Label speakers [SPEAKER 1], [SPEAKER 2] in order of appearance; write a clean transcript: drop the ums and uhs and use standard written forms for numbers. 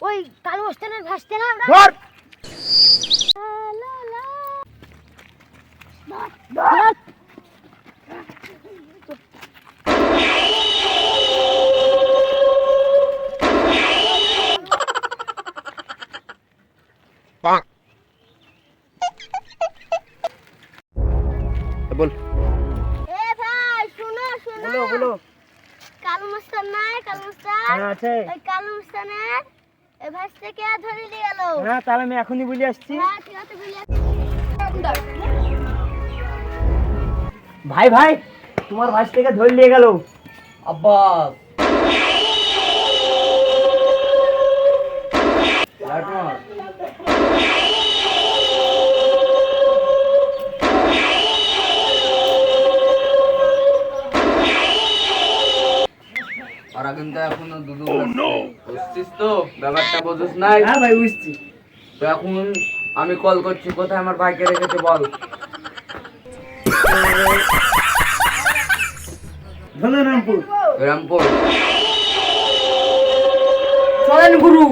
[SPEAKER 1] ওই কালো স্থানের ভাসতে না
[SPEAKER 2] ধর
[SPEAKER 1] ধর
[SPEAKER 2] বল
[SPEAKER 1] এ ভাই শুনো শুনো
[SPEAKER 2] বলো বলো
[SPEAKER 1] কালো মস্তান নাই কালো মস্তান
[SPEAKER 2] হ্যাঁ আছে
[SPEAKER 1] ওই কালো মস্তানের এই ভাসটাকে ধরে নিয়ে গেল
[SPEAKER 2] হ্যাঁ তাহলে আমি এখনই বলে আসছি
[SPEAKER 1] হ্যাঁ ঠিক আছে বলি
[SPEAKER 2] ভাই ভাই তোমার ভাই থেকে ধরে নিয়ে গেল
[SPEAKER 3] আব্বা ওরা কিন্তু এখনো দুধ বুঝছিস তো ব্যাপারটা বুঝিস নাই
[SPEAKER 2] হ্যাঁ ভাই বুঝছি
[SPEAKER 3] তো এখন আমি কল করছি কোথায় আমার ভাইকে রেখেছে বল
[SPEAKER 2] ধন্যরামপুর
[SPEAKER 3] রামপুর
[SPEAKER 2] চলেন গুরু